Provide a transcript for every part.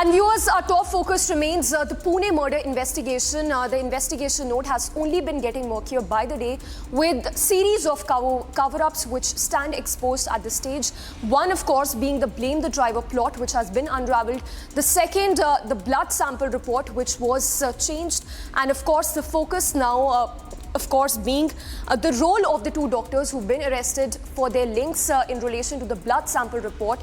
And viewers, our top focus remains the Pune murder investigation. The investigation note has only been getting murkier by the day, with series of cover-ups which stand exposed at this stage. One, of course, being the blame the driver plot, which has been unraveled. The second, the blood sample report, which was changed. And of course, the focus now being the role of the two doctors who've been arrested for their links in relation to the blood sample report,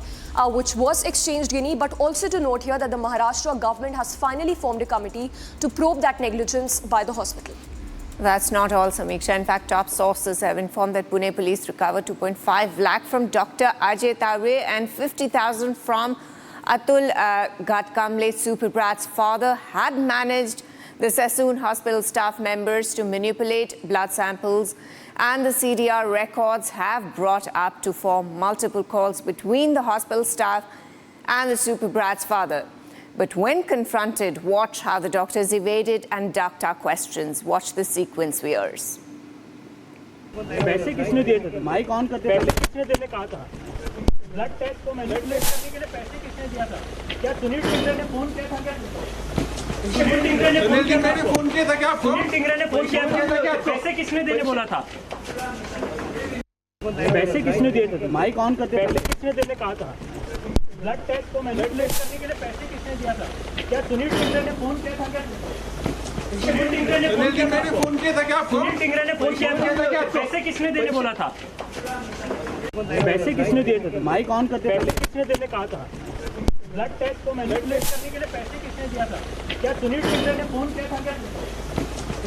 which was exchanged, Guinea. But also to note here that the Maharashtra government has finally formed a committee to probe that negligence by the hospital. That's not all, Samiksha. In fact, top sources have informed that Pune police recovered 2.5 lakh from Dr. Ajay Tare and 50,000 from Atul Ghatkamble. Superbrat's father had managed the Sassoon hospital staff members to manipulate blood samples, and the CDR records have brought up to 4 multiple calls between the hospital staff and the Superbrat's father. But when confronted, watch how the doctors evaded and ducked our questions. Watch the sequence, viewers. पैसे किसने दिए थे? Mic on करते पैसे किसने देने कहा था? ब्लड टेस्ट को मैनिपुलेट करने के लिए पैसे किसने दिया था? क्या सुनील टिंगरे ने फोन किया था क्या? सुनील टिंगरे ने फोन किया था क्या? सुनील टिंगरे ने फोन किया था क्या? पैसे किसने देने बोला था? पैसे किसने दिए थे? माइक ऑन करते पैसे किसने देने कहा था? ब्लड टेस्ट को मैनिपुलेट करने के लिए पैसे किसने दिया था? क्या सुनील टिंगरे ने फोन किया था क्या? सुनील टिंगरे ने फोन किया था क्या? सुनील टिंगरे ने फोन किया था क्या? पैसे किसने देने बोला था? पैसे किसने दिए थे? माइक ऑन करते पैसे किसने देने कहा था? ब्लड टेस्ट को मैनिपुलेट करने के लिए पैसे किसने दिया था? क्या सुनील टिंगरे ने फोन किया था क्या?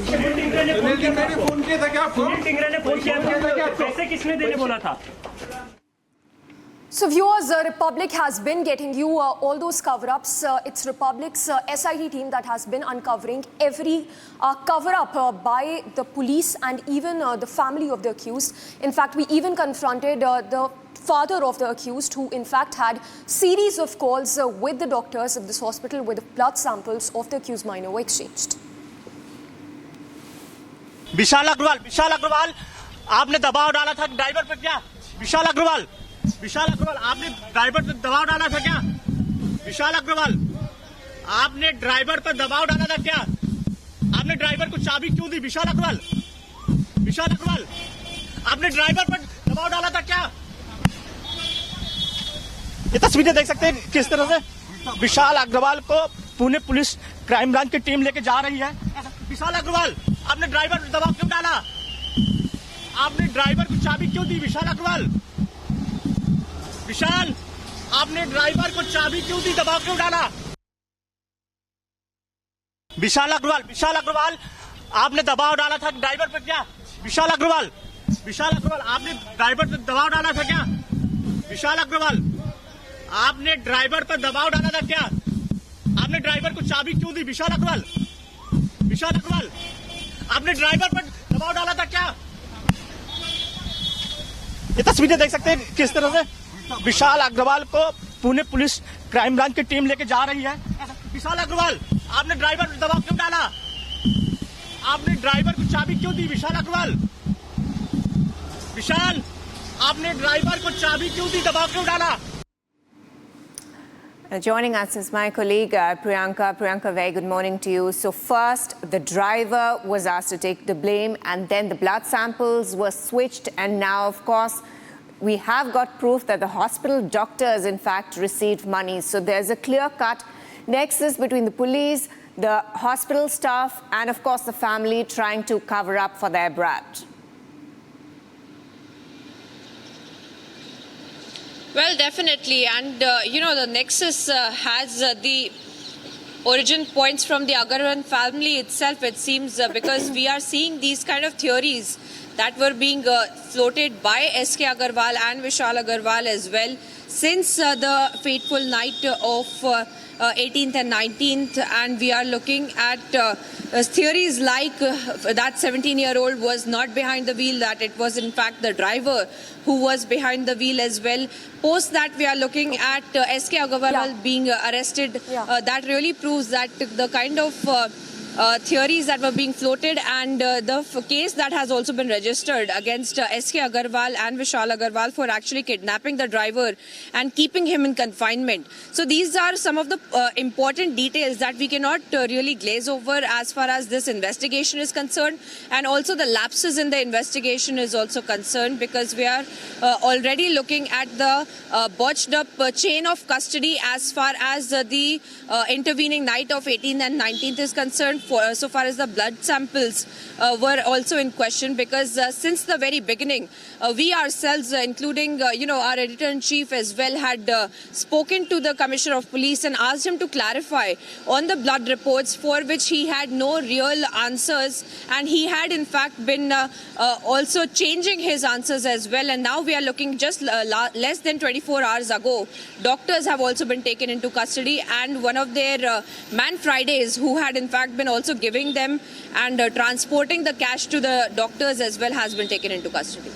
सुनील टिंगरे ने फोन किया था क्या? सुनील टिंगरे ने फोन किया था क्या? पैसे किसने देने बोला था? So viewers, Republic has been getting you all those cover-ups. It's Republic's SIT team that has been uncovering every cover-up by the police and even the family of the accused. In fact, we even confronted the father of the accused, who in fact had series of calls with the doctors of this hospital with blood samples of the accused minor were exchanged. विशाल अग्रवाल, आपने दबाव डाला था driver पर क्या? विशाल अग्रवाल, आपने driver पर दबाव डाला था क्या? विशाल अग्रवाल, आपने ड्राइवर पर दबाव डाला था क्या? आपने ड्राइवर को चाबी क्यों दी? विशाल अग्रवाल, आपने ड्राइवर पर दबाव डाला था क्या? ये तस्वीरें देख सकते हैं किस तरह से विशाल अग्रवाल को पुणे पुलिस क्राइम ब्रांच की टीम लेके जा रही है। विशाल अग्रवाल, आपने ड्राइवर पर दबाव क्यों डाला? आपने ड्राइवर को चाबी क्यों दी? विशाल, आपने ड्राइवर को चाबी क्यों दी? दबाव क्यों डाला? विशाल अग्रवाल, आपने दबाव डाला था ड्राइवर पर क्या? विशाल अग्रवाल, आपने ड्राइवर पर दबाव डाला था क्या? विशाल अग्रवाल, आपने ड्राइवर पर दबाव डाला था क्या? आपने ड्राइवर को चाबी क्यों दी? विशाल अग्रवाल, आपने ड्राइवर पर दबाव डाला था क्या? ये तस्वीरें देख सकते हैं किस तरह से विशाल अग्रवाल को पुणे पुलिस क्राइम ब्रांच की टीम लेके जा रही है। विशाल अग्रवाल, आपने ड्राइवर पर दबाव क्यों डाला? आपने ड्राइवर को चाबी क्यों दी? विशाल, आपने ड्राइवर को चाबी क्यों दी? दबाव क्यों डाला? Joining us is my colleague Priyanka. Priyanka, very good morning to you. So first, the driver was asked to take the blame, and then the blood samples were switched, and now, of course, we have got proof that the hospital doctors, in fact, received money. So there's a clear-cut nexus between the police, the hospital staff, and, of course, the family trying to cover up for their brat. Well, definitely. And, the nexus has the origin points from the Agarwal family itself, it seems, because we are seeing these kind of theories that were being floated by S.K. Agarwal and Vishal Agarwal as well since the fateful night of 18th and 19th. And we are looking at theories like that 17-year-old was not behind the wheel, that it was in fact the driver who was behind the wheel as well. Post that, we are looking at S.K. Agarwal being arrested. That really proves that the kind of theories that were being floated, and the case that has also been registered against S.K. Agarwal and Vishal Agarwal for actually kidnapping the driver and keeping him in confinement. So these are some of the important details that we cannot really glaze over as far as this investigation is concerned, and also the lapses in the investigation is also concerned, because we are already looking at the botched up chain of custody as far as the intervening night of 18th and 19th is concerned, so far as the blood samples were also in question, because since the very beginning, we ourselves, including our editor-in-chief as well, had spoken to the Commissioner of Police and asked him to clarify on the blood reports, for which he had no real answers, and he had in fact been also changing his answers as well. And now we are looking just less than 24 hours ago, doctors have also been taken into custody, and one of their Man Fridays, who had in fact been also giving them and transporting the cash to the doctors as well, has been taken into custody.